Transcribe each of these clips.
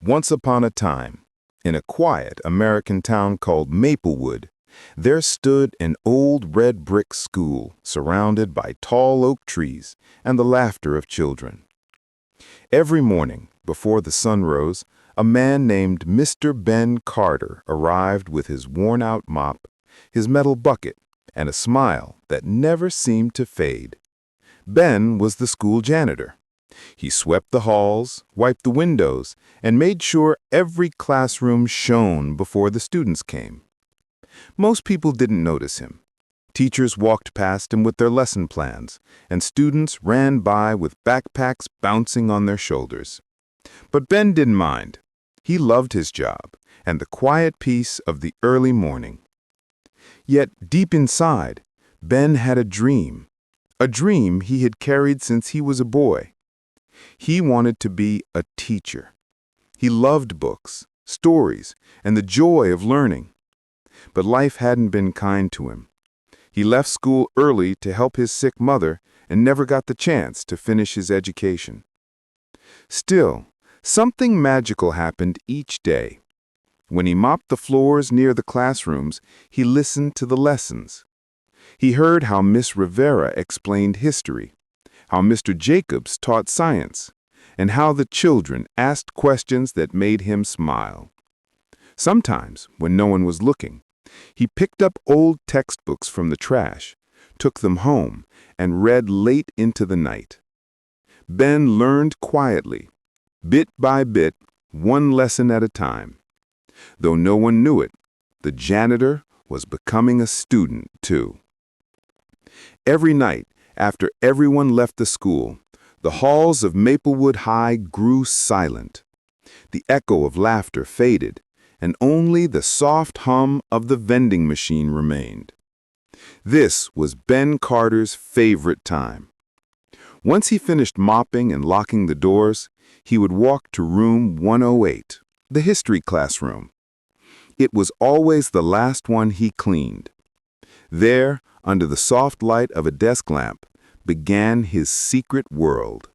Once upon a time, in a quiet American town called Maplewood, there stood an old red brick school surrounded by tall oak trees and the laughter of children. Every morning, before the sun rose, a man named Mr. Ben Carter arrived with his worn-out mop, his metal bucket, and a smile that never seemed to fade. Ben was the school janitor. He swept the halls, wiped the windows, and made sure every classroom shone before the students came. Most people didn't notice him. Teachers walked past him with their lesson plans, and students ran by with backpacks bouncing on their shoulders. But Ben didn't mind. He loved his job and the quiet peace of the early morning. Yet deep inside, Ben had a dream he had carried since he was a boy. He wanted to be a teacher. He loved books, stories, and the joy of learning. But life hadn't been kind to him. He left school early to help his sick mother and never got the chance to finish his education. Still, something magical happened each day. When he mopped the floors near the classrooms, he listened to the lessons. He heard how Miss Rivera explained history, how Mr. Jacobs taught science, and how the children asked questions that made him smile. Sometimes, when no one was looking, he picked up old textbooks from the trash, took them home, and read late into the night. Ben learned quietly, bit by bit, one lesson at a time. Though no one knew it, the janitor was becoming a student, too. Every night, after everyone left the school, the halls of Maplewood High grew silent. The echo of laughter faded, and only the soft hum of the vending machine remained. This was Ben Carter's favorite time. Once he finished mopping and locking the doors, he would walk to room 108, the history classroom. It was always the last one he cleaned. There, under the soft light of a desk lamp, began his secret world.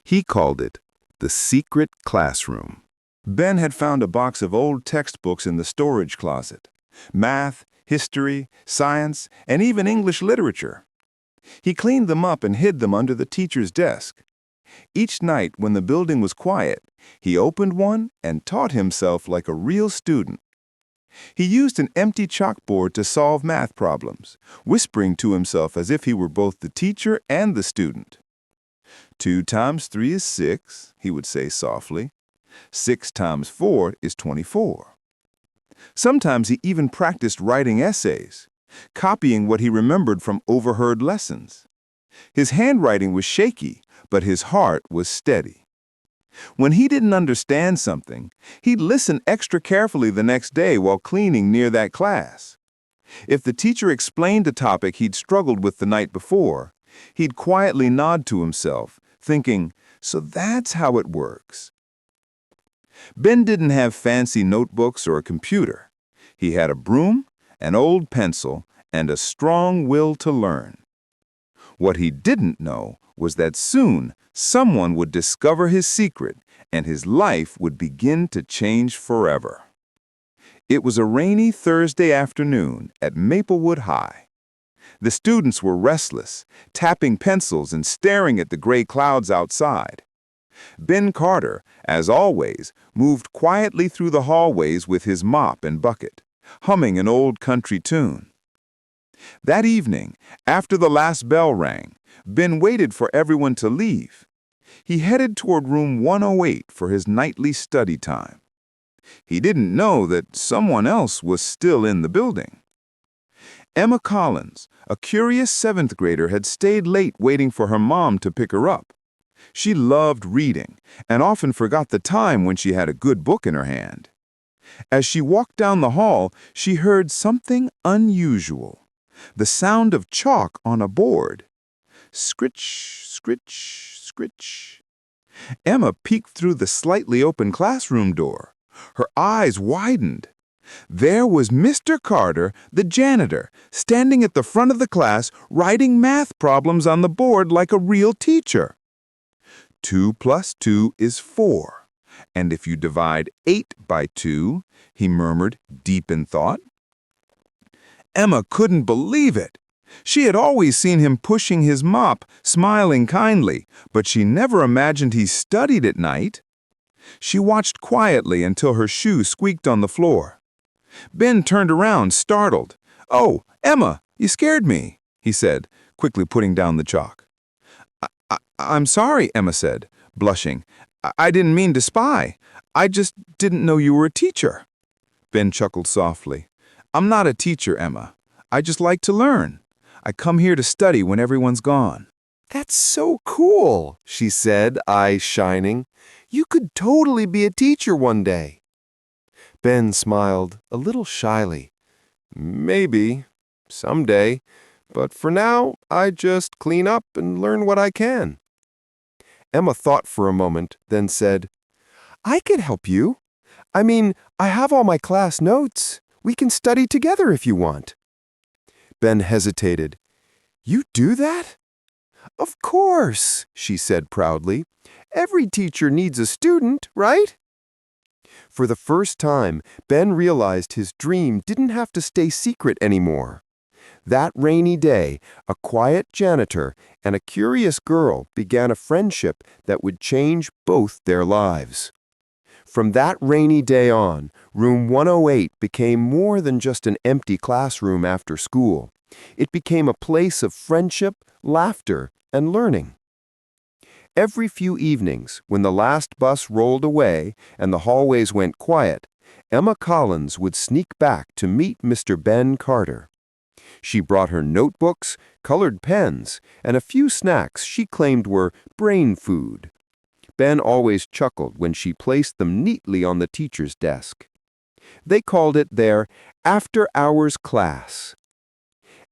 He called it the secret classroom. Ben had found a box of old textbooks in the storage closet. Math, history, science, and even English literature. He cleaned them up and hid them under the teacher's desk. Each night, when the building was quiet, he opened one and taught himself like a real student. He used an empty chalkboard to solve math problems, whispering to himself as if he were both the teacher and the student. 2 times 3 is 6, he would say softly. 6 times 4 is 24. Sometimes he even practiced writing essays, copying what he remembered from overheard lessons. His handwriting was shaky, but his heart was steady. When he didn't understand something, he'd listen extra carefully the next day while cleaning near that class. If the teacher explained a topic he'd struggled with the night before, he'd quietly nod to himself, thinking, "So that's how it works." Ben didn't have fancy notebooks or a computer. He had a broom, an old pencil, and a strong will to learn. What he didn't know was that soon someone would discover his secret and his life would begin to change forever. It was a rainy Thursday afternoon at Maplewood High. The students were restless, tapping pencils and staring at the gray clouds outside. Ben Carter, as always, moved quietly through the hallways with his mop and bucket, humming an old country tune. That evening, after the last bell rang, Ben waited for everyone to leave. He headed toward room 108 for his nightly study time. He didn't know that someone else was still in the building. Emma Collins, a curious 7th grader, had stayed late waiting for her mom to pick her up. She loved reading and often forgot the time when she had a good book in her hand. As she walked down the hall, she heard something unusual. The sound of chalk on a board. Scritch, scritch, scritch. Emma peeked through the slightly open classroom door. Her eyes widened. There was Mr. Carter, the janitor, standing at the front of the class, writing math problems on the board like a real teacher. 2 plus 2 is 4. And if you divide 8 by 2, he murmured, deep in thought. Emma couldn't believe it. She had always seen him pushing his mop, smiling kindly, but she never imagined he studied at night. She watched quietly until her shoe squeaked on the floor. Ben turned around, startled. "Oh, Emma, you scared me," he said, quickly putting down the chalk. I'm sorry," Emma said, blushing. I didn't mean to spy. I just didn't know you were a teacher." Ben chuckled softly. "I'm not a teacher, Emma. I just like to learn. I come here to study when everyone's gone." "That's so cool," she said, eyes shining. "You could totally be a teacher one day." Ben smiled a little shyly. "Maybe, someday, but for now, I just clean up and learn what I can." Emma thought for a moment, then said, "I can help you. I mean, I have all my class notes. We can study together if you want." Ben hesitated. "You do that?" "Of course," she said proudly. "Every teacher needs a student, right?" For the first time, Ben realized his dream didn't have to stay secret anymore. That rainy day, a quiet janitor and a curious girl began a friendship that would change both their lives. From that rainy day on, room 108 became more than just an empty classroom after school. It became a place of friendship, laughter, and learning. Every few evenings, when the last bus rolled away and the hallways went quiet, Emma Collins would sneak back to meet Mr. Ben Carter. She brought her notebooks, colored pens, and a few snacks she claimed were brain food. Ben always chuckled when she placed them neatly on the teacher's desk. They called it their after-hours class.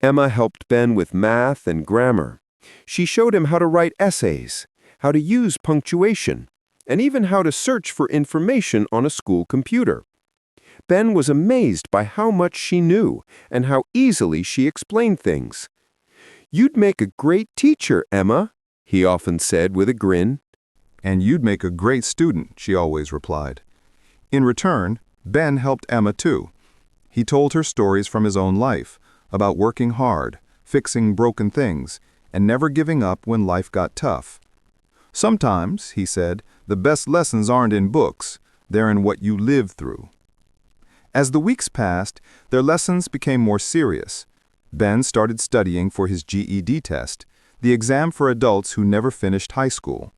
Emma helped Ben with math and grammar. She showed him how to write essays, how to use punctuation, and even how to search for information on a school computer. Ben was amazed by how much she knew and how easily she explained things. "You'd make a great teacher, Emma," he often said with a grin. "And you'd make a great student," she always replied. In return, Ben helped Emma too. He told her stories from his own life, about working hard, fixing broken things, and never giving up when life got tough. "Sometimes," he said, "the best lessons aren't in books, they're in what you live through." As the weeks passed, their lessons became more serious. Ben started studying for his GED test, the exam for adults who never finished high school.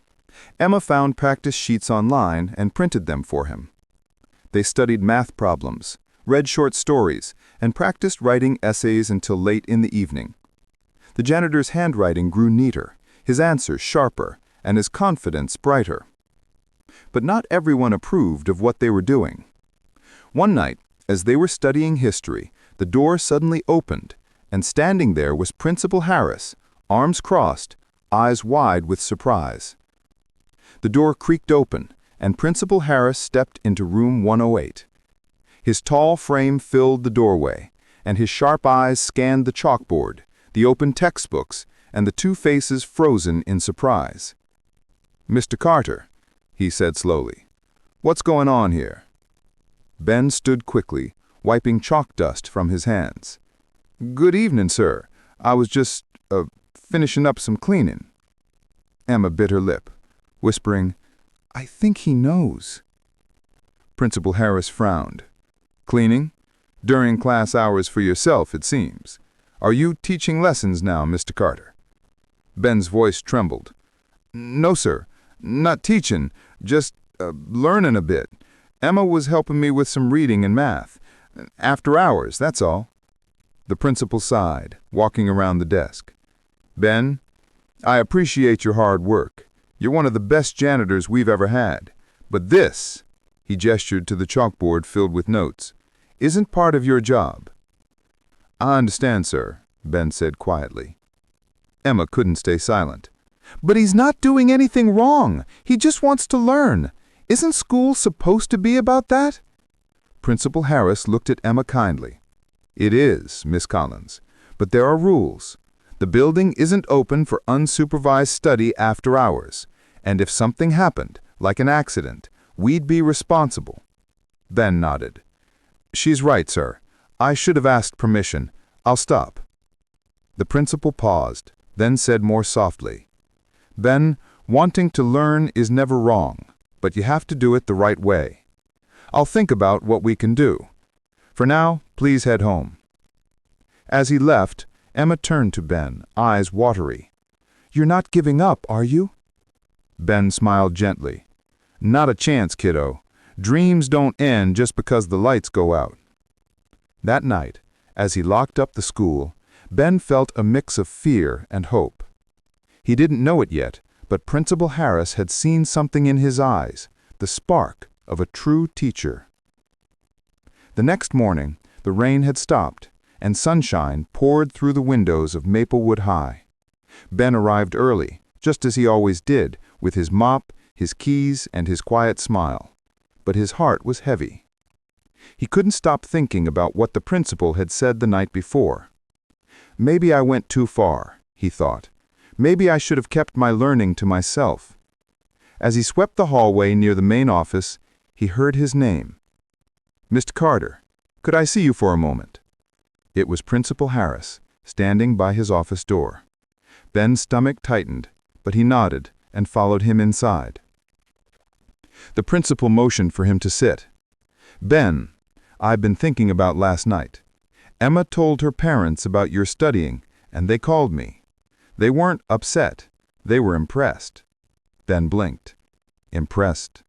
Emma found practice sheets online and printed them for him. They studied math problems, read short stories, and practiced writing essays until late in the evening. The janitor's handwriting grew neater, his answers sharper, and his confidence brighter. But not everyone approved of what they were doing. One night, as they were studying history, the door suddenly opened, and standing there was Principal Harris, arms crossed, eyes wide with surprise. The door creaked open, and Principal Harris stepped into room 108. His tall frame filled the doorway, and his sharp eyes scanned the chalkboard, the open textbooks, and the two faces frozen in surprise. "Mr. Carter," he said slowly, "what's going on here?" Ben stood quickly, wiping chalk dust from his hands. "Good evening, sir. I was just, finishing up some cleaning." Emma bit her lip, whispering, "I think he knows." Principal Harris frowned. "Cleaning? During class hours for yourself, it seems. Are you teaching lessons now, Mr. Carter?" Ben's voice trembled. "No, sir. Not teaching. Just, learning a bit. Emma was helping me with some reading and math. After hours, that's all." The principal sighed, walking around the desk. "Ben, I appreciate your hard work. You're one of the best janitors we've ever had. But this," he gestured to the chalkboard filled with notes, "isn't part of your job." "I understand, sir," Ben said quietly. Emma couldn't stay silent. "But he's not doing anything wrong. He just wants to learn. Isn't school supposed to be about that?" Principal Harris looked at Emma kindly. "It is, Miss Collins, but there are rules. The building isn't open for unsupervised study after hours, and if something happened, like an accident, We'd be responsible. Ben nodded. She's right, sir. I should have asked permission. I'll stop. The principal paused, then said more softly, Ben, wanting to learn is never wrong, but you have to do it the right way. I'll think about what we can do. For now, please head home. As he left, Emma turned to Ben, eyes watery. You're not giving up, are you? Ben smiled gently. Not a chance, kiddo. Dreams don't end just because the lights go out. That night, as he locked up the school, Ben felt a mix of fear and hope. He didn't know it yet, but Principal Harris had seen something in his eyes, the spark of a true teacher. The next morning, the rain had stopped, and sunshine poured through the windows of Maplewood High. Ben arrived early, just as he always did, with his mop, his keys, and his quiet smile. But his heart was heavy. He couldn't stop thinking about what the principal had said the night before. Maybe I went too far, he thought. Maybe I should have kept my learning to myself. As he swept the hallway near the main office, he heard his name. Mr. Carter, could I see you for a moment? It was Principal Harris, standing by his office door. Ben's stomach tightened, but he nodded and followed him inside. The principal motioned for him to sit. Ben, I've been thinking about last night. Emma told her parents about your studying, and they called me. They weren't upset. They were impressed. Ben blinked. Impressed?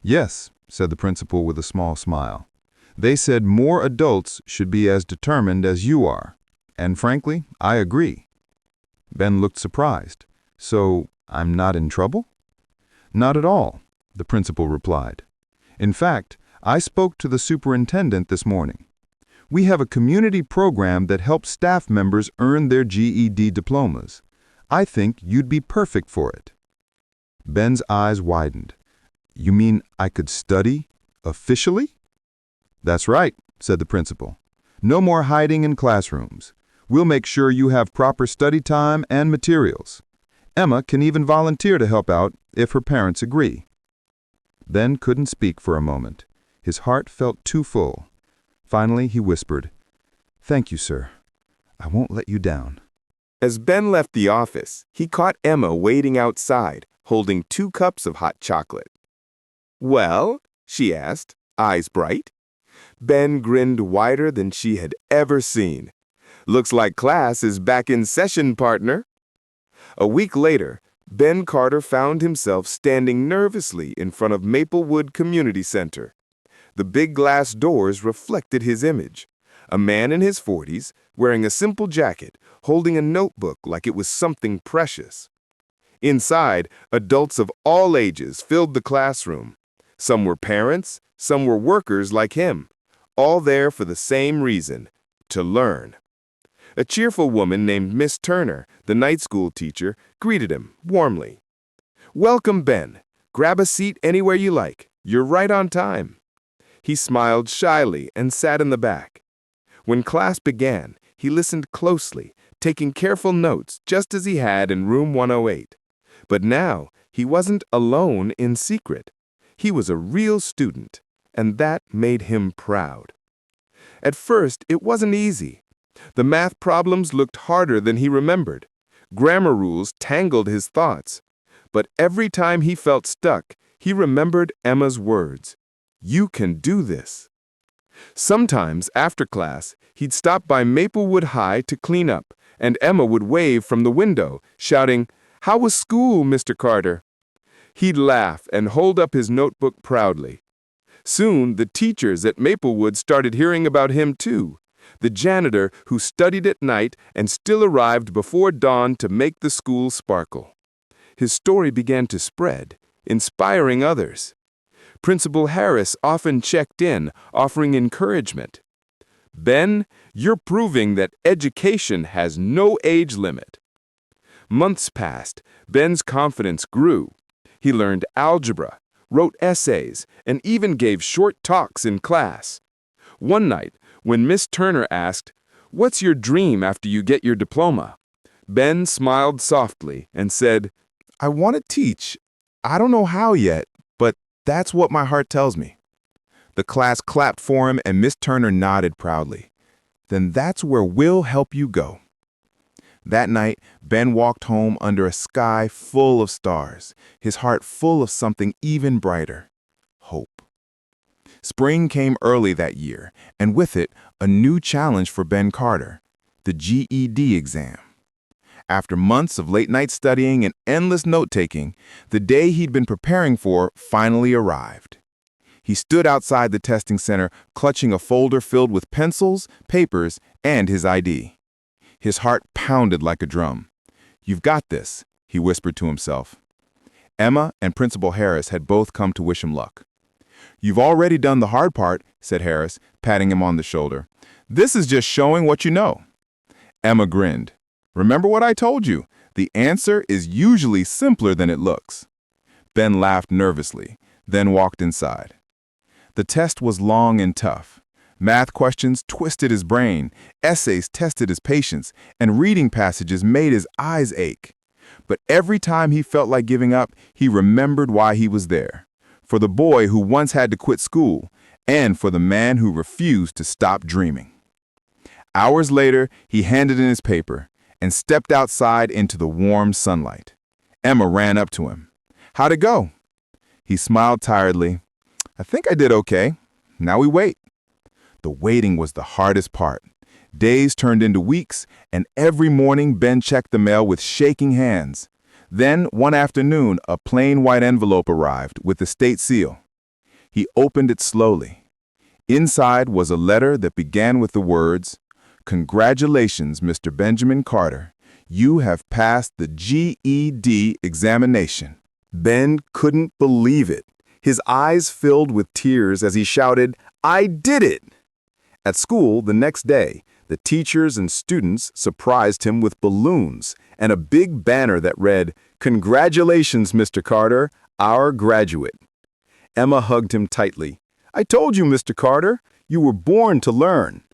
Yes, said the principal with a small smile. They said more adults should be as determined as you are. And frankly, I agree. Ben looked surprised. So, I'm not in trouble? Not at all, the principal replied. In fact, I spoke to the superintendent this morning. We have a community program that helps staff members earn their GED diplomas. I think you'd be perfect for it. Ben's eyes widened. You mean I could study officially? That's right, said the principal. No more hiding in classrooms. We'll make sure you have proper study time and materials. Emma can even volunteer to help out if her parents agree. Ben couldn't speak for a moment. His heart felt too full. Finally, he whispered, Thank you, sir. I won't let you down. As Ben left the office, he caught Emma waiting outside, holding 2 cups of hot chocolate. Well, she asked, eyes bright. Ben grinned wider than she had ever seen. Looks like class is back in session, partner. A week later, Ben Carter found himself standing nervously in front of Maplewood Community Center. The big glass doors reflected his image. A man in his 40s, wearing a simple jacket, holding a notebook like it was something precious. Inside, adults of all ages filled the classroom. Some were parents, some were workers like him, all there for the same reason, to learn. A cheerful woman named Miss Turner, the night school teacher, greeted him warmly. Welcome, Ben. Grab a seat anywhere you like. You're right on time. He smiled shyly and sat in the back. When class began, he listened closely, taking careful notes just as he had in room 108. But now, he wasn't alone in secret. He was a real student, and that made him proud. At first, it wasn't easy. The math problems looked harder than he remembered. Grammar rules tangled his thoughts. But every time he felt stuck, he remembered Emma's words. You can do this. Sometimes, after class, he'd stop by Maplewood High to clean up, and Emma would wave from the window, shouting, How was school, Mr. Carter? He'd laugh and hold up his notebook proudly. Soon, the teachers at Maplewood started hearing about him too. The janitor who studied at night and still arrived before dawn to make the school sparkle. His story began to spread, inspiring others. Principal Harris often checked in, offering encouragement. Ben, you're proving that education has no age limit. Months passed. Ben's confidence grew. He learned algebra, wrote essays, and even gave short talks in class. One night, when Miss Turner asked, What's your dream after you get your diploma? Ben smiled softly and said, I want to teach. I don't know how yet, but That's what my heart tells me. The class clapped for him and Miss Turner nodded proudly. Then that's where we'll help you go. That night, Ben walked home under a sky full of stars, his heart full of something even brighter, hope. Spring came early that year, and with it, a new challenge for Ben Carter, the GED exam. After months of late-night studying and endless note-taking, the day he'd been preparing for finally arrived. He stood outside the testing center, clutching a folder filled with pencils, papers, and his ID. His heart pounded like a drum. "You've got this," he whispered to himself. Emma and Principal Harris had both come to wish him luck. "You've already done the hard part," said Harris, patting him on the shoulder. "This is just showing what you know." Emma grinned. "Remember what I told you? The answer is usually simpler than it looks." Ben laughed nervously, then walked inside. The test was long and tough. Math questions twisted his brain, essays tested his patience, and reading passages made his eyes ache. But every time he felt like giving up, he remembered why he was there. For the boy who once had to quit school, and for the man who refused to stop dreaming. Hours later, he handed in his paper and stepped outside into the warm sunlight. Emma ran up to him. "How'd it go?" He smiled tiredly. "I think I did okay. Now we wait." The waiting was the hardest part. Days turned into weeks, and every morning Ben checked the mail with shaking hands. Then, one afternoon, a plain white envelope arrived with the state seal. He opened it slowly. Inside was a letter that began with the words, "Congratulations, Mr. Benjamin Carter. You have passed the GED examination." Ben couldn't believe it. His eyes filled with tears as he shouted, "I did it!" At school the next day, the teachers and students surprised him with balloons and a big banner that read, "Congratulations, Mr. Carter, our graduate." Emma hugged him tightly. "I told you, Mr. Carter, you were born to learn."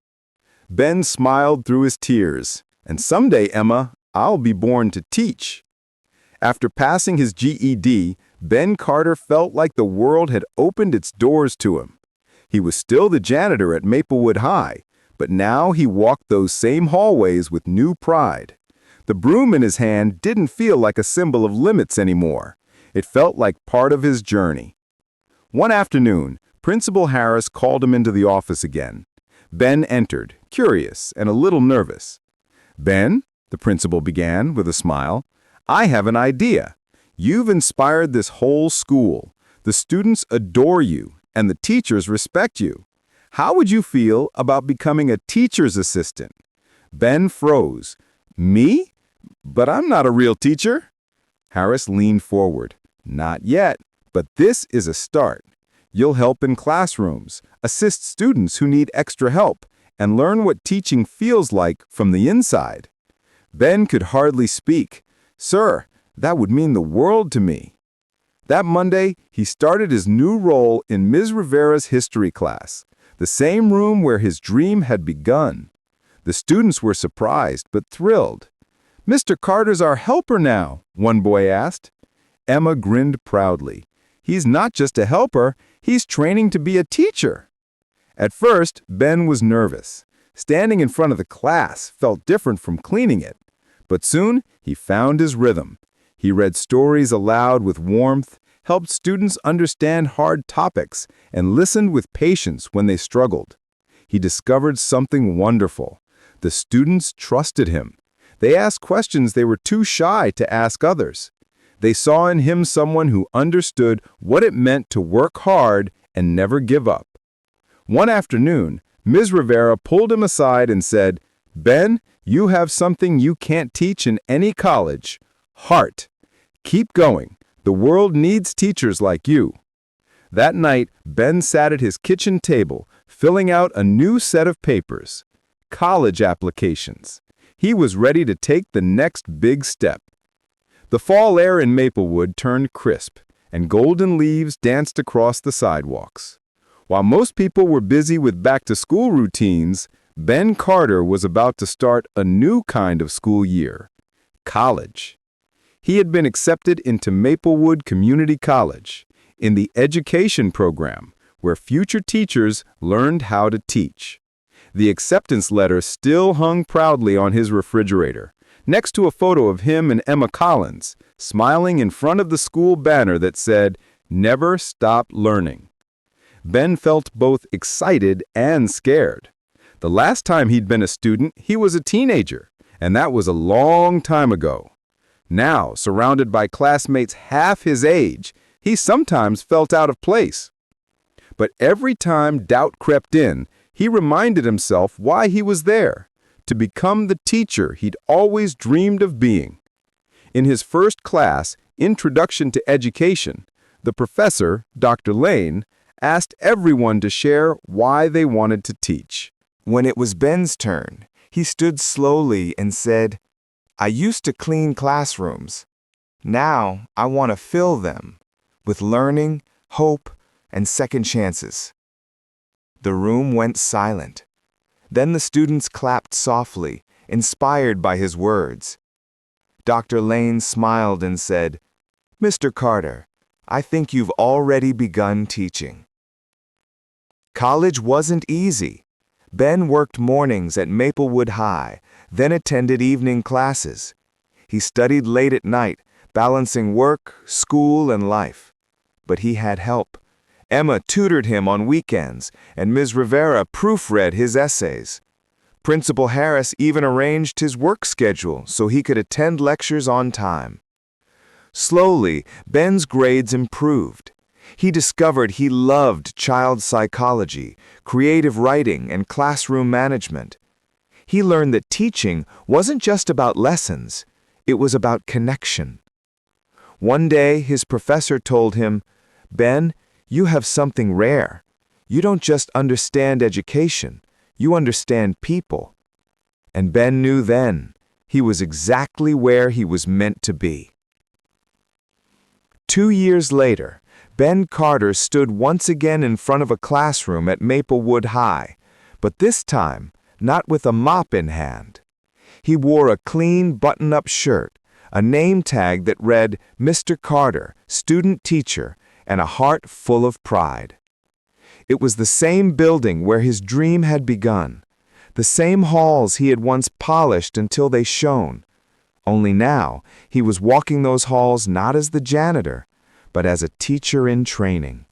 Ben smiled through his tears. "And someday, Emma, I'll be born to teach." After passing his GED, Ben Carter felt like the world had opened its doors to him. He was still the janitor at Maplewood High, but now he walked those same hallways with new pride. The broom in his hand didn't feel like a symbol of limits anymore. It felt like part of his journey. One afternoon, Principal Harris called him into the office again. Ben entered, curious and a little nervous. "Ben," the principal began with a smile, "I have an idea. You've inspired this whole school. The students adore you, and the teachers respect you. How would you feel about becoming a teacher's assistant?" Ben froze. "Me? But I'm not a real teacher." Harris leaned forward. "Not yet, but this is a start. You'll help in classrooms, assist students who need extra help, and learn what teaching feels like from the inside." Ben could hardly speak. "Sir, that would mean the world to me." That Monday, he started his new role in Ms. Rivera's history class, the same room where his dream had begun. The students were surprised but thrilled. "Mr. Carter's our helper now," one boy asked. Emma grinned proudly. "He's not just a helper, he's training to be a teacher." At first, Ben was nervous. Standing in front of the class felt different from cleaning it. But soon, he found his rhythm. He read stories aloud with warmth, helped students understand hard topics, and listened with patience when they struggled. He discovered something wonderful. The students trusted him. They asked questions they were too shy to ask others. They saw in him someone who understood what it meant to work hard and never give up. One afternoon, Ms. Rivera pulled him aside and said, "Ben, you have something you can't teach in any college. Heart. Keep going. The world needs teachers like you." That night, Ben sat at his kitchen table, filling out a new set of papers. College applications. He was ready to take the next big step. The fall air in Maplewood turned crisp, and golden leaves danced across the sidewalks. While most people were busy with back-to-school routines, Ben Carter was about to start a new kind of school year. College. He had been accepted into Maplewood Community College. in the education program, where future teachers learned how to teach. The acceptance letter still hung proudly on his refrigerator, next to a photo of him and Emma Collins, smiling in front of the school banner that said, "Never Stop Learning." Ben felt both excited and scared. The last time he'd been a student, he was a teenager, and that was a long time ago. Now, surrounded by classmates half his age, he sometimes felt out of place. But every time doubt crept in, he reminded himself why he was there, to become the teacher he'd always dreamed of being. In his first class, Introduction to Education, the professor, Dr. Lane, asked everyone to share why they wanted to teach. When it was Ben's turn, he stood slowly and said, "I used to clean classrooms. Now I want to fill them with learning, hope, and second chances." The room went silent. Then the students clapped softly, inspired by his words. Dr. Lane smiled and said, "Mr. Carter, I think you've already begun teaching." College wasn't easy. Ben worked mornings at Maplewood High, then attended evening classes. He studied late at night, balancing work, school, and life. But he had help. Emma tutored him on weekends, and Ms. Rivera proofread his essays. Principal Harris even arranged his work schedule so he could attend lectures on time. Slowly, Ben's grades improved. He discovered he loved child psychology, creative writing, and classroom management. He learned that teaching wasn't just about lessons, it was about connection. One day, his professor told him, "Ben, you have something rare. You don't just understand education, you understand people." And Ben knew then he was exactly where he was meant to be. 2 years later, Ben Carter stood once again in front of a classroom at Maplewood High, but this time not with a mop in hand. He wore a clean button-up shirt, a name tag that read Mr. Carter, student teacher, and a heart full of pride. It was the same building where his dream had begun, the same halls he had once polished until they shone. Only now, he was walking those halls not as the janitor, but as a teacher in training.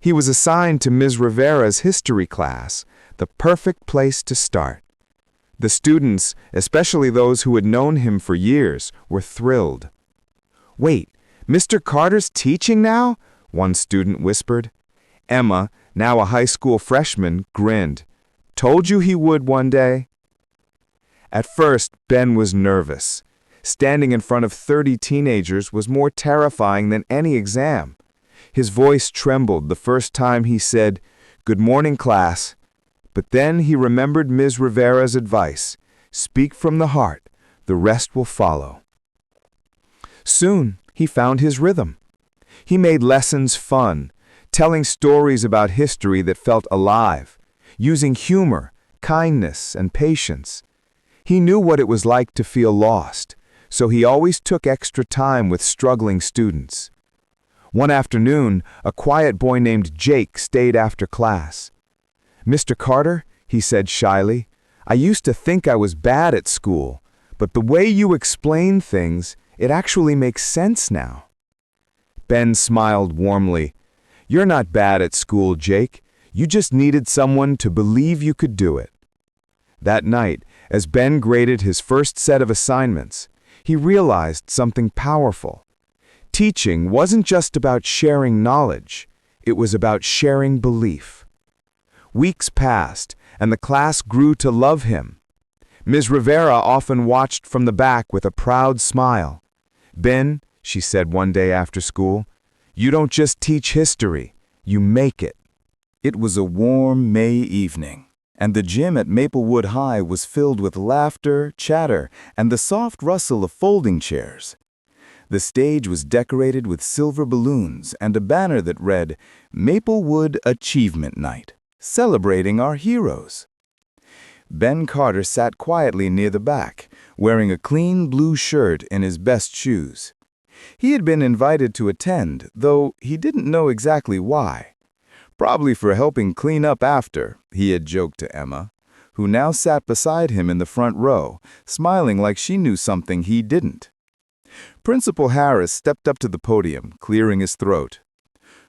He was assigned to Ms. Rivera's history class, the perfect place to start. The students, especially those who had known him for years, were thrilled. "Wait, Mr. Carter's teaching now?" one student whispered. Emma, now a high school freshman, grinned. "Told you he would one day." At first, Ben was nervous. Standing in front of 30 teenagers was more terrifying than any exam. His voice trembled the first time he said, "Good morning, class." But then he remembered Ms. Rivera's advice, "Speak from the heart, the rest will follow." Soon, he found his rhythm. He made lessons fun, telling stories about history that felt alive, using humor, kindness, and patience. He knew what it was like to feel lost, so he always took extra time with struggling students. One afternoon, a quiet boy named Jake stayed after class. "Mr. Carter," he said shyly, "I used to think I was bad at school, but the way you explain things, it actually makes sense now." Ben smiled warmly. "You're not bad at school, Jake. You just needed someone to believe you could do it." That night, as Ben graded his first set of assignments, he realized something powerful. Teaching wasn't just about sharing knowledge, it was about sharing belief. Weeks passed, and the class grew to love him. Ms. Rivera often watched from the back with a proud smile. "Ben," she said one day after school, "you don't just teach history, you make it." It was a warm May evening, and the gym at Maplewood High was filled with laughter, chatter, and the soft rustle of folding chairs. The stage was decorated with silver balloons and a banner that read, "Maplewood Achievement Night, celebrating our heroes." Ben Carter sat quietly near the back, wearing a clean blue shirt and his best shoes. He had been invited to attend, though he didn't know exactly why. Probably for helping clean up after, he had joked to Emma, who now sat beside him in the front row, smiling like she knew something he didn't. Principal Harris stepped up to the podium, clearing his throat.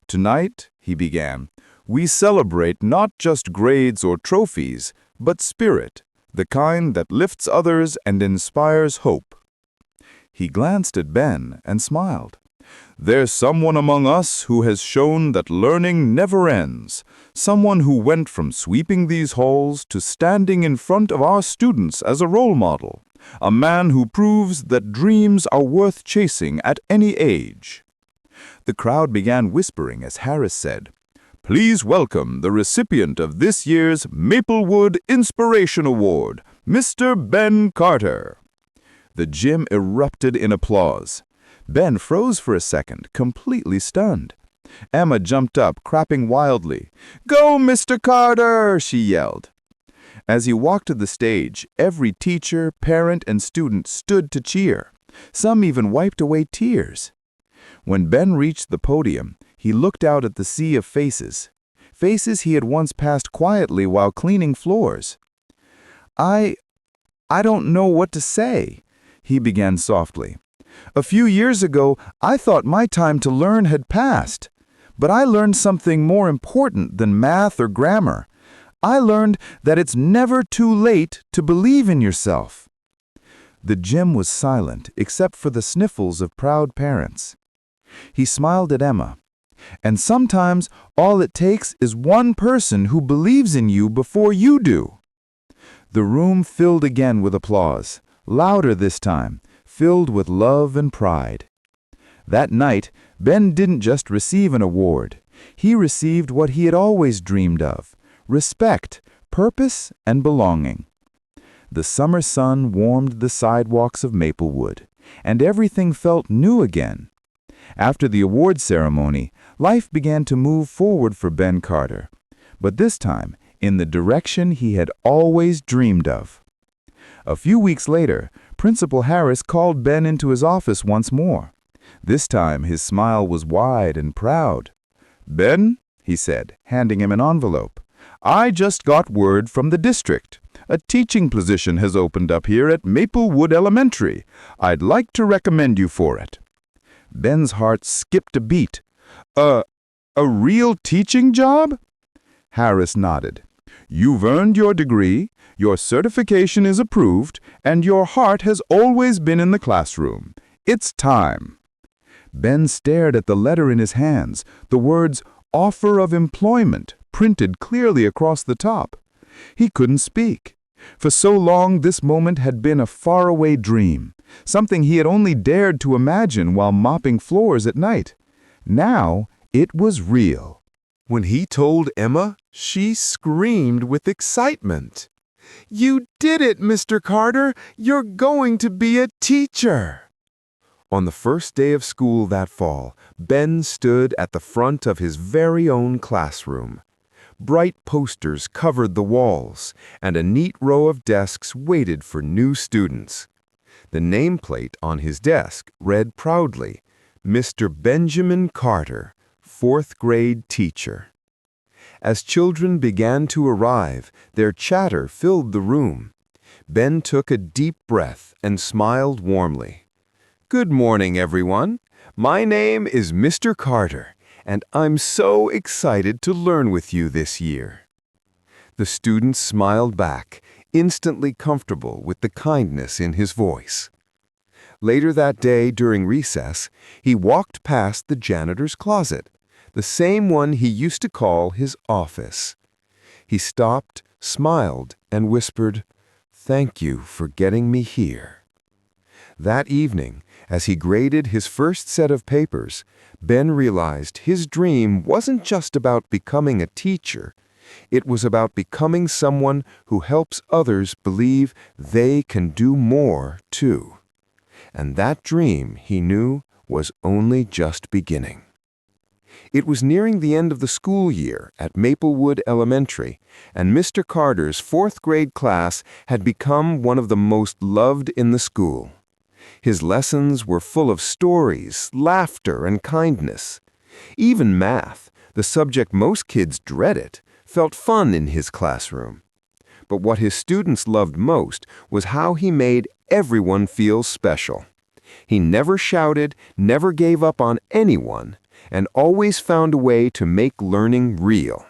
"Tonight," he began, "we celebrate not just grades or trophies, but spirit, the kind that lifts others and inspires hope." He glanced at Ben and smiled. "There's someone among us who has shown that learning never ends, someone who went from sweeping these halls to standing in front of our students as a role model, a man who proves that dreams are worth chasing at any age." The crowd began whispering as Harris said, "Please welcome the recipient of this year's Maplewood Inspiration Award, Mr. Ben Carter." The gym erupted in applause. Ben froze for a second, completely stunned. Emma jumped up, clapping wildly. "Go, Mr. Carter!" she yelled. As he walked to the stage, every teacher, parent, and student stood to cheer. Some even wiped away tears. When Ben reached the podium, he looked out at the sea of faces. Faces he had once passed quietly while cleaning floors. I don't know what to say," he began softly. "A few years ago, I thought my time to learn had passed. But I learned something more important than math or grammar. I learned that it's never too late to believe in yourself." The gym was silent, except for the sniffles of proud parents. He smiled at Emma. "And sometimes all it takes is one person who believes in you before you do." The room filled again with applause, louder this time, filled with love and pride. That night, Ben didn't just receive an award. He received what he had always dreamed of: respect, purpose, and belonging. The summer sun warmed the sidewalks of Maplewood, and everything felt new again. After the award ceremony, life began to move forward for Ben Carter, but this time in the direction he had always dreamed of. A few weeks later, Principal Harris called Ben into his office once more. This time his smile was wide and proud. "Ben," he said, handing him an envelope, "I just got word from the district. A teaching position has opened up here at Maplewood Elementary. I'd like to recommend you for it." Ben's heart skipped a beat. A real teaching job?" Harris nodded. "You've earned your degree, your certification is approved, and your heart has always been in the classroom. It's time." Ben stared at the letter in his hands, the words "Offer of Employment" printed clearly across the top. He couldn't speak. For so long, this moment had been a faraway dream, something he had only dared to imagine while mopping floors at night. Now, it was real. When he told Emma, she screamed with excitement. "You did it, Mr. Carter! You're going to be a teacher!" On the first day of school that fall, Ben stood at the front of his very own classroom. Bright posters covered the walls, and a neat row of desks waited for new students. The nameplate on his desk read proudly, "Mr. Benjamin Carter, 4th grade teacher." As children began to arrive, their chatter filled the room. Ben took a deep breath and smiled warmly. "Good morning, everyone. My name is Mr. Carter, and I'm so excited to learn with you this year." The students smiled back, instantly comfortable with the kindness in his voice. Later that day, during recess, he walked past the janitor's closet, the same one he used to call his office. He stopped, smiled, and whispered, "Thank you for getting me here." That evening, as he graded his first set of papers, Ben realized his dream wasn't just about becoming a teacher. It was about becoming someone who helps others believe they can do more, too. And that dream, he knew, was only just beginning. It was nearing the end of the school year at Maplewood Elementary, and Mr. Carter's 4th grade class had become one of the most loved in the school. His lessons were full of stories, laughter, and kindness. Even math, the subject most kids dreaded, felt fun in his classroom. But what his students loved most was how he made everyone feel special. He never shouted, never gave up on anyone, and always found a way to make learning real.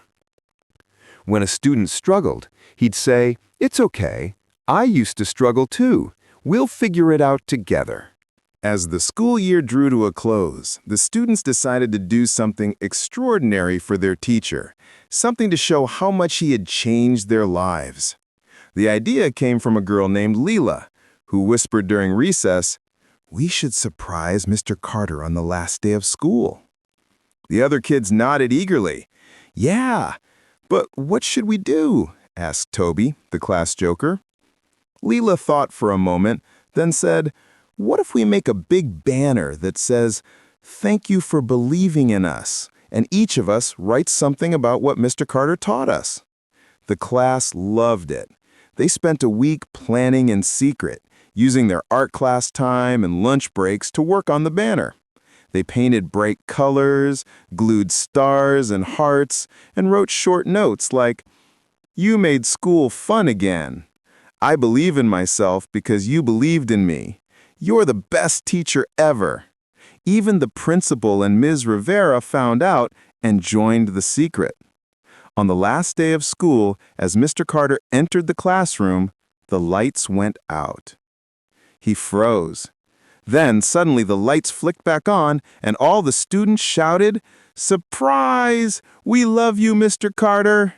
When a student struggled, he'd say, "It's okay. I used to struggle too. We'll figure it out together." As the school year drew to a close, the students decided to do something extraordinary for their teacher, something to show how much he had changed their lives. The idea came from a girl named Leela, who whispered during recess, "We should surprise Mr. Carter on the last day of school." The other kids nodded eagerly. "Yeah, but what should we do?" asked Toby, the class joker. Leela thought for a moment, then said, "What if we make a big banner that says, 'Thank you for believing in us,' and each of us writes something about what Mr. Carter taught us?" The class loved it. They spent a week planning in secret, using their art class time and lunch breaks to work on the banner. They painted bright colors, glued stars and hearts, and wrote short notes like, "You made school fun again. I believe in myself because you believed in me. You're the best teacher ever." Even the principal and Ms. Rivera found out and joined the secret. On the last day of school, as Mr. Carter entered the classroom, the lights went out. He froze. Then suddenly the lights flicked back on and all the students shouted, "Surprise! We love you, Mr. Carter!"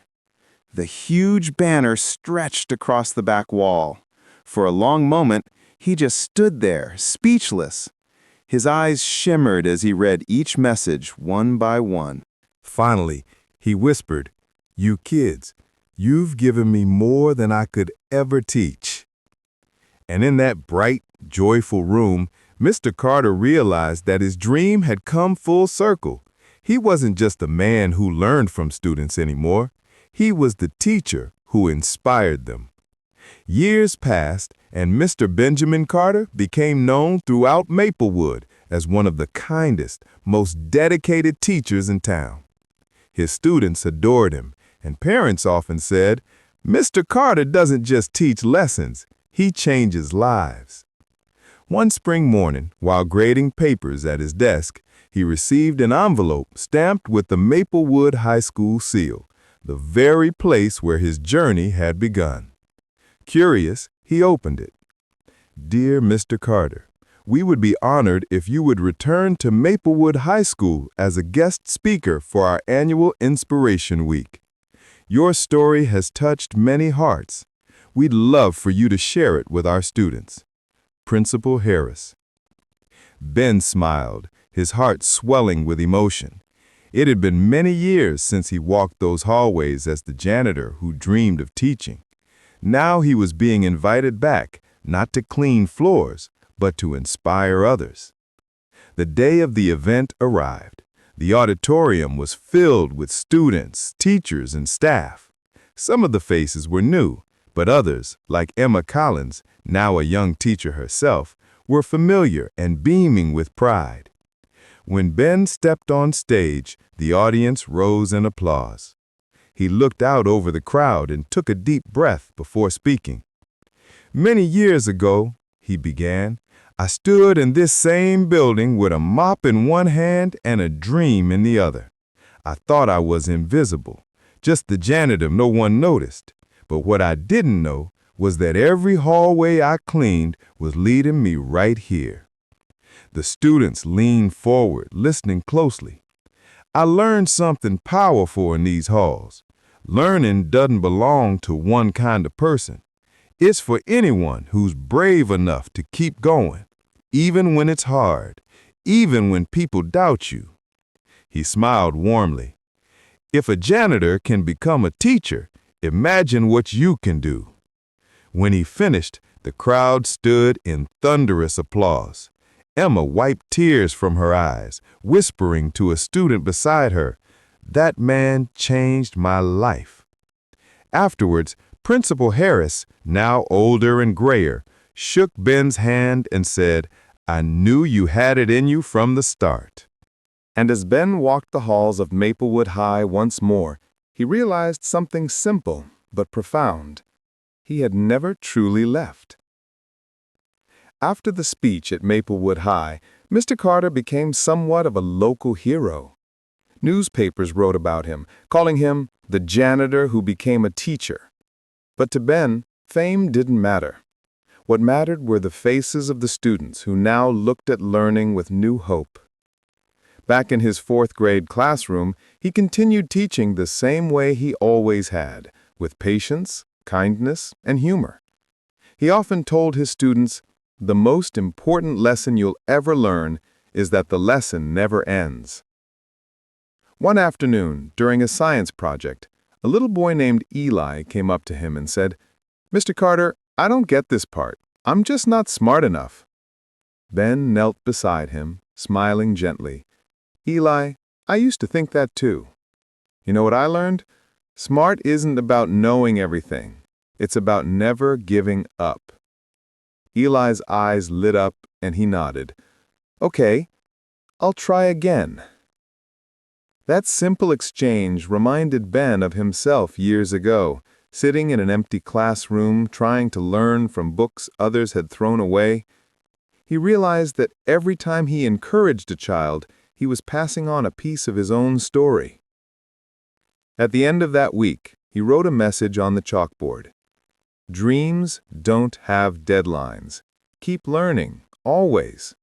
The huge banner stretched across the back wall. For a long moment, he just stood there, speechless. His eyes shimmered as he read each message one by one. Finally, he whispered, "You kids, you've given me more than I could ever teach." And in that bright, joyful room, Mr. Carter realized that his dream had come full circle. He wasn't just a man who learned from students anymore. He was the teacher who inspired them. Years passed, and Mr. Benjamin Carter became known throughout Maplewood as one of the kindest, most dedicated teachers in town. His students adored him, and parents often said, "Mr. Carter doesn't just teach lessons, he changes lives." One spring morning, while grading papers at his desk, he received an envelope stamped with the Maplewood High School seal, the very place where his journey had begun. Curious, he opened it. "Dear Mr. Carter, we would be honored if you would return to Maplewood High School as a guest speaker for our annual Inspiration Week. Your story has touched many hearts. We'd love for you to share it with our students. Principal Harris." Ben smiled, his heart swelling with emotion. It had been many years since he walked those hallways as the janitor who dreamed of teaching. Now he was being invited back, not to clean floors, but to inspire others. The day of the event arrived. The auditorium was filled with students, teachers, and staff. Some of the faces were new, but others, like Emma Collins, now a young teacher herself, were familiar and beaming with pride. When Ben stepped on stage, the audience rose in applause. He looked out over the crowd and took a deep breath before speaking. "Many years ago," he began, "I stood in this same building with a mop in one hand and a dream in the other. I thought I was invisible, just the janitor no one noticed. But what I didn't know was that every hallway I cleaned was leading me right here." The students leaned forward, listening closely. "I learned something powerful in these halls. Learning doesn't belong to one kind of person. It's for anyone who's brave enough to keep going, even when it's hard, even when people doubt you." He smiled warmly. "If a janitor can become a teacher, imagine what you can do." When he finished, the crowd stood in thunderous applause. Emma wiped tears from her eyes, whispering to a student beside her, "That man changed my life." Afterwards, Principal Harris, now older and grayer, shook Ben's hand and said, "I knew you had it in you from the start." And as Ben walked the halls of Maplewood High once more, he realized something simple but profound. He had never truly left. After the speech at Maplewood High, Mr. Carter became somewhat of a local hero. Newspapers wrote about him, calling him the janitor who became a teacher. But to Ben, fame didn't matter. What mattered were the faces of the students who now looked at learning with new hope. Back in his fourth-grade classroom, he continued teaching the same way he always had, with patience, kindness, and humor. He often told his students, "The most important lesson you'll ever learn is that the lesson never ends." One afternoon, during a science project, a little boy named Eli came up to him and said, "Mr. Carter, I don't get this part. I'm just not smart enough." Ben knelt beside him, smiling gently. "Eli, I used to think that too. You know what I learned? Smart isn't about knowing everything. It's about never giving up." Eli's eyes lit up and he nodded. "Okay, I'll try again." That simple exchange reminded Ben of himself years ago, sitting in an empty classroom trying to learn from books others had thrown away. He realized that every time he encouraged a child, he was passing on a piece of his own story. At the end of that week, he wrote a message on the chalkboard. "Dreams don't have deadlines. Keep learning, always."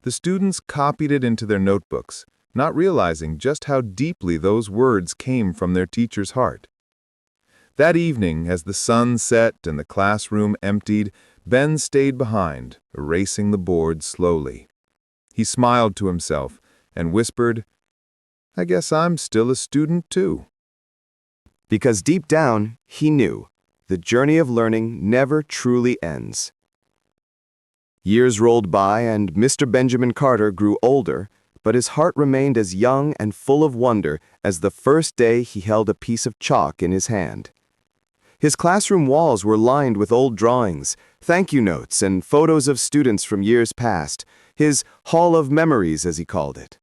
The students copied it into their notebooks, not realizing just how deeply those words came from their teacher's heart. That evening, as the sun set and the classroom emptied, Ben stayed behind, erasing the board slowly. He smiled to himself and whispered, "I guess I'm still a student too." Because deep down, he knew the journey of learning never truly ends. Years rolled by and Mr. Benjamin Carter grew older, but his heart remained as young and full of wonder as the first day he held a piece of chalk in his hand. His classroom walls were lined with old drawings, thank you notes, and photos of students from years past, his Hall of Memories, as he called it.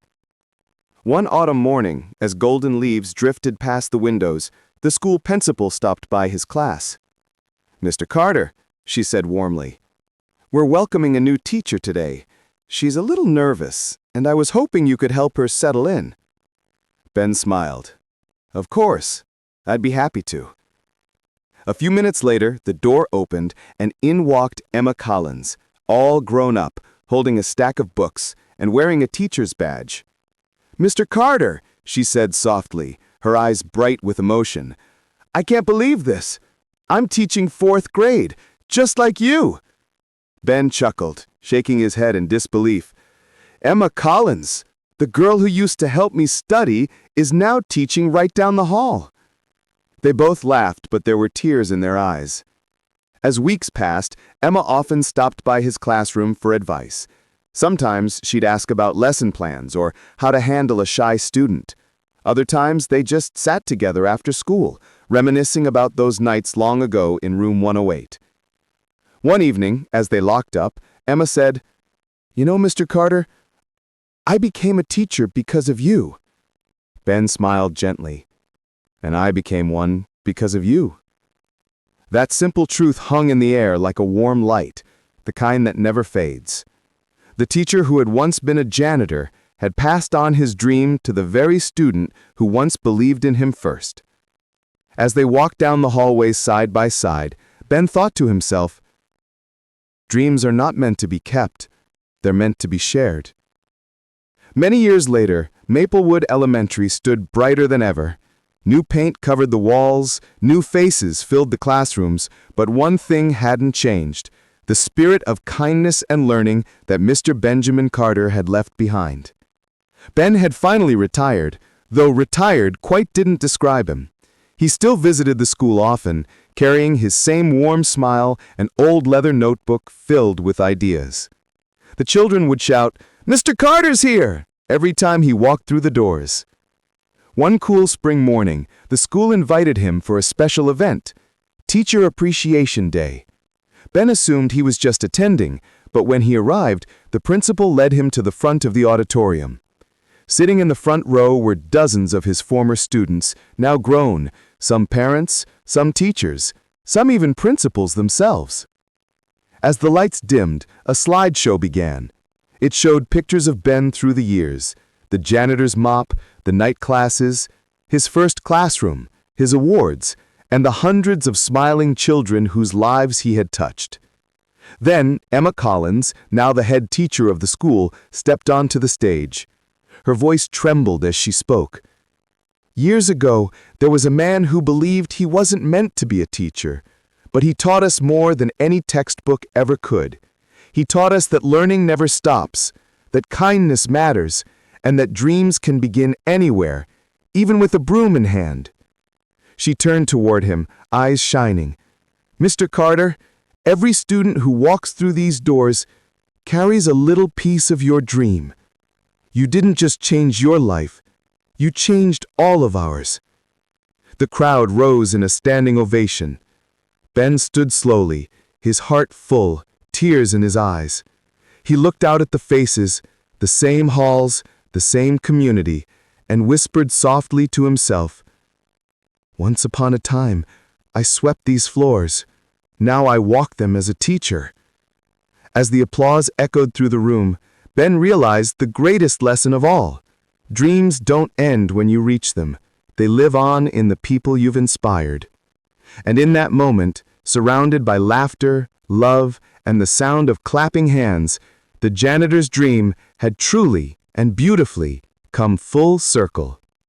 One autumn morning, as golden leaves drifted past the windows, the school principal stopped by his class. "Mr. Carter," she said warmly, "we're welcoming a new teacher today. She's a little nervous, and I was hoping you could help her settle in." Ben smiled. "Of course, I'd be happy to." A few minutes later, the door opened, and in walked Emma Collins, all grown up, holding a stack of books and wearing a teacher's badge. "Mr. Carter," she said softly, her eyes bright with emotion, "I can't believe this. I'm teaching fourth grade, just like you." Ben chuckled, shaking his head in disbelief. "Emma Collins, the girl who used to help me study, is now teaching right down the hall." They both laughed, but there were tears in their eyes. As weeks passed, Emma often stopped by his classroom for advice. Sometimes she'd ask about lesson plans or how to handle a shy student. Other times they just sat together after school, reminiscing about those nights long ago in room 108. One evening, as they locked up, Emma said, "You know, Mr. Carter, I became a teacher because of you." Ben smiled gently. "And I became one because of you." That simple truth hung in the air like a warm light, the kind that never fades. The teacher who had once been a janitor had passed on his dream to the very student who once believed in him first. As they walked down the hallways side by side, Ben thought to himself, "Dreams are not meant to be kept, they're meant to be shared." Many years later, Maplewood Elementary stood brighter than ever. New paint covered the walls, new faces filled the classrooms, but one thing hadn't changed: the spirit of kindness and learning that Mr. Benjamin Carter had left behind. Ben had finally retired, though retired quite didn't describe him. He still visited the school often, carrying his same warm smile and old leather notebook filled with ideas. The children would shout, "Mr. Carter's here!" every time he walked through the doors. One cool spring morning, the school invited him for a special event, Teacher Appreciation Day. Ben assumed he was just attending, but when he arrived, the principal led him to the front of the auditorium. Sitting in the front row were dozens of his former students, now grown, some parents, some teachers, some even principals themselves. As the lights dimmed, a slideshow began. It showed pictures of Ben through the years, the janitor's mop, the night classes, his first classroom, his awards, and the hundreds of smiling children whose lives he had touched. Then Emma Collins, now the head teacher of the school, stepped onto the stage. Her voice trembled as she spoke. Years ago, there was a man who believed he wasn't meant to be a teacher, but he taught us more than any textbook ever could. He taught us that learning never stops, that kindness matters, and that dreams can begin anywhere, even with a broom in hand. She turned toward him, eyes shining. Mr. Carter, every student who walks through these doors carries a little piece of your dream. You didn't just change your life, you changed all of ours. The crowd rose in a standing ovation. Ben stood slowly, his heart full, tears in his eyes. He looked out at the faces, the same halls, the same community, and whispered softly to himself, "Once upon a time, I swept these floors. Now I walk them as a teacher." As the applause echoed through the room, Ben realized the greatest lesson of all. Dreams don't end when you reach them. They live on in the people you've inspired. And in that moment, surrounded by laughter, love, and the sound of clapping hands, the janitor's dream had truly and beautifully come full circle.